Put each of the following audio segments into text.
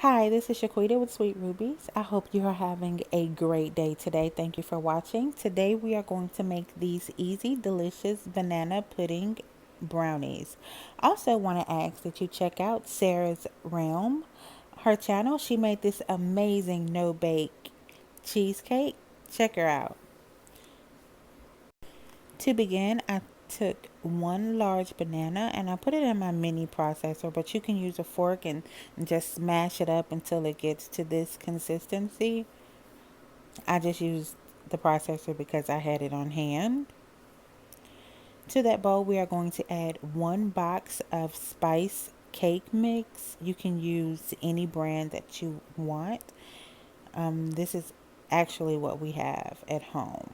Hi, this is Shaquita with Sweet Rubies. I hope you are having a great day today. Thank you for watching. Today we are going to make these easy, delicious banana pudding brownies. Also want to ask that you check out Sarah's Realm, her channel. She made this amazing no-bake cheesecake. Check her out. To begin, I took one large banana and I put it in my mini processor, but you can use a fork and just smash it up until it gets to this consistency. I just used the processor because I had it on hand. To that bowl, we are going to add 1 box of spice cake mix. You can use any brand that you want. This is actually what we have at home.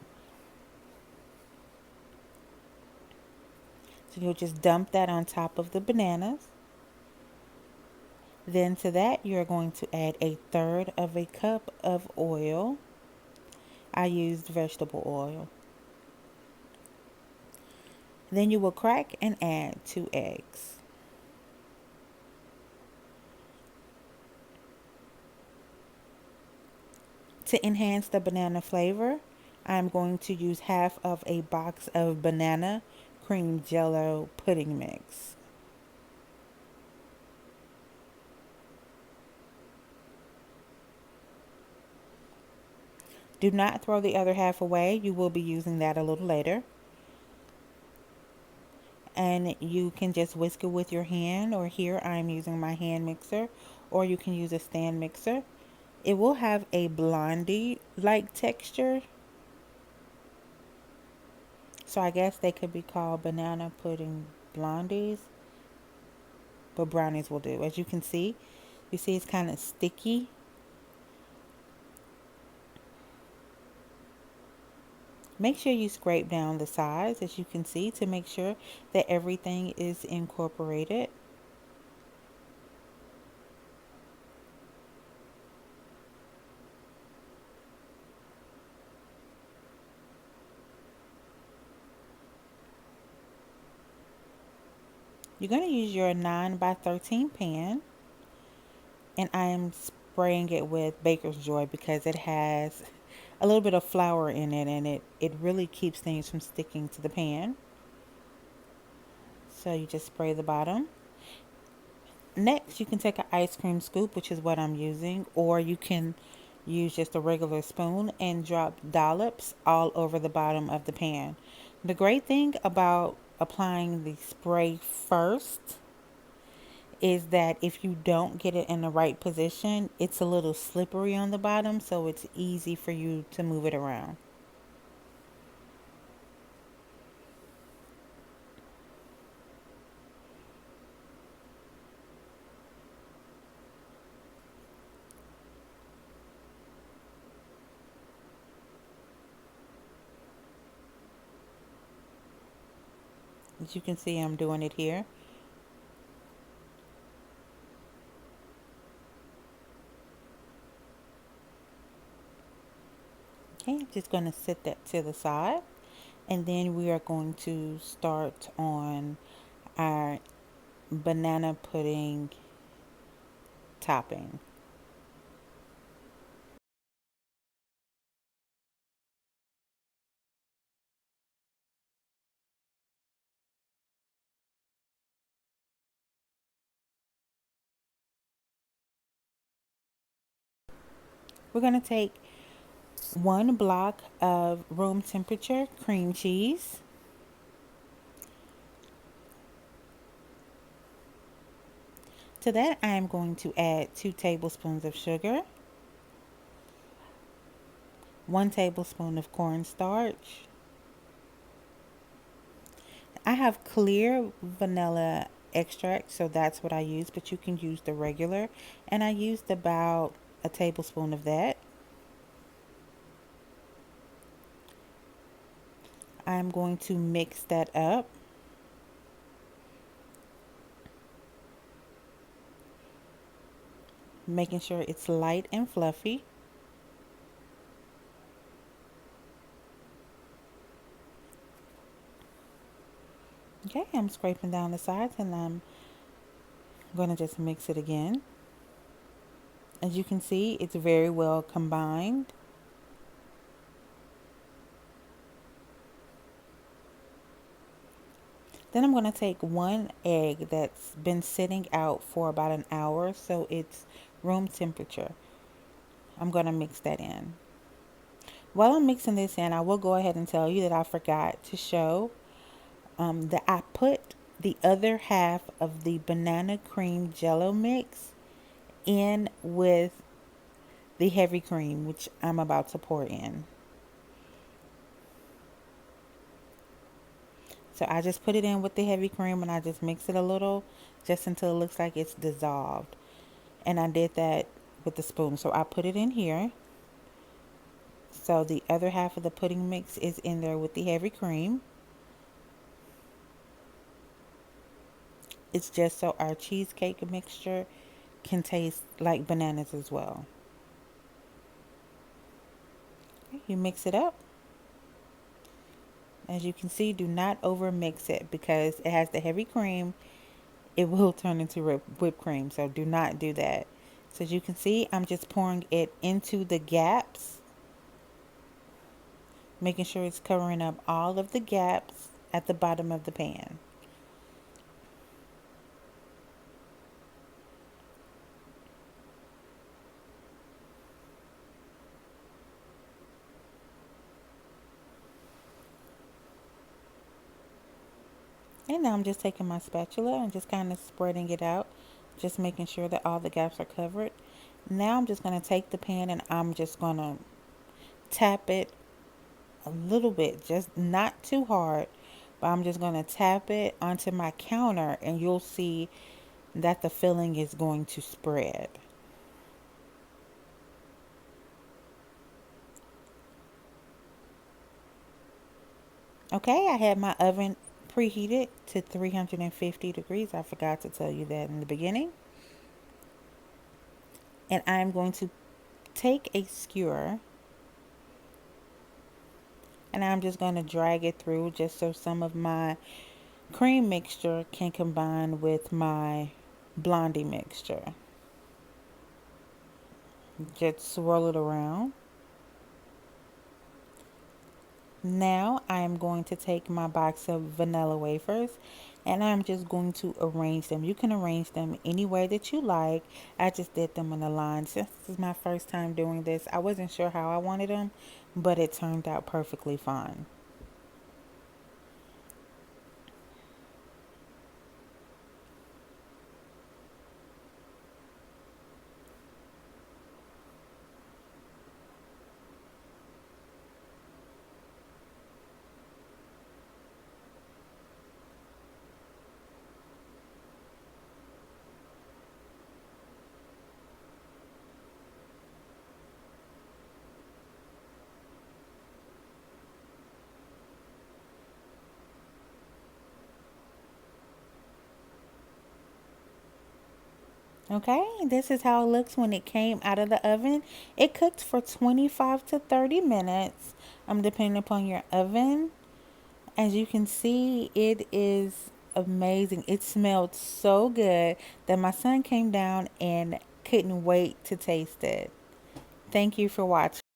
So you'll just dump that on top of the bananas. Then to that, you're going to add 1/3 of a cup of oil. I used vegetable oil. Then you will crack and add 2 eggs. To enhance the banana flavor, I'm going to use half of a box of banana cream jello pudding mix. Do not throw the other half away. You will be using that a little later. And you can just whisk it with your hand, or here I'm using my hand mixer, or you can use a stand mixer. It will have a blondie like texture, so I guess they could be called banana pudding blondies, but brownies will do. As you can see, you see it's kind of sticky. Make sure you scrape down the sides, as you can see, to make sure that everything is incorporated. You're going to use your 9 by 13 pan, and I am spraying it with Baker's Joy because it has a little bit of flour in it, and it really keeps things from sticking to the pan. So you just spray the bottom. Next, you can take an ice cream scoop, which is what I'm using, or you can use just a regular spoon and drop dollops all over the bottom of the pan. The great thing about applying the spray first is that if you don't get it in the right position, it's a little slippery on the bottom, so it's easy for you to move it around. As you can see, I'm doing it here. Okay, just going to set that to the side. And then we are going to start on our banana pudding topping. We're going to take 1 block of room temperature cream cheese. To that, I am going to add 2 tablespoons of sugar, 1 tablespoon of cornstarch. I have clear vanilla extract, so that's what I use, but you can use the regular. And I used about a tablespoon of that. I'm going to mix that up. Making sure it's light and fluffy. Okay, I'm scraping down the sides and I'm going to just mix it again. As you can see, it's very well combined. Then I'm going to take one egg that's been sitting out for about an hour, so it's room temperature. I'm going to mix that in. While I'm mixing this in, I will go ahead and tell you that I forgot to show that I put the other half of the banana cream jello mix in with the heavy cream, which I'm about to pour in. So I just put it in with the heavy cream and I just mix it a little just until it looks like it's dissolved. And I did that with the spoon. So I put it in here. So the other half of the pudding mix is in there with the heavy cream. It's just so our cheesecake mixture can taste like bananas as well. You mix it up. As you can see, do not over mix it because it has the heavy cream. It will turn into whipped cream, so do not do that. So as you can see, I'm just pouring it into the gaps, making sure it's covering up all of the gaps at the bottom of the pan. And now I'm just taking my spatula and just kind of spreading it out, just making sure that all the gaps are covered. Now I'm just going to take the pan and I'm just going to tap it a little bit, just not too hard, but I'm just going to tap it onto my counter and you'll see that the filling is going to spread. Okay, I had my oven preheated to 350 degrees. I forgot to tell you that in the beginning. And I'm going to take a skewer and I'm just going to drag it through just so some of my cream mixture can combine with my blondie mixture. Just swirl it around. Now I am going to take my box of vanilla wafers and I'm just going to arrange them. You can arrange them any way that you like. I just did them in a line. Since this is my first time doing this, I wasn't sure how I wanted them, but it turned out perfectly fine. Okay, this is how it looks when it came out of the oven. It cooked for 25 to 30 minutes, depending upon your oven. As you can see, it is amazing. It smelled so good that my son came down and couldn't wait to taste it. Thank you for watching.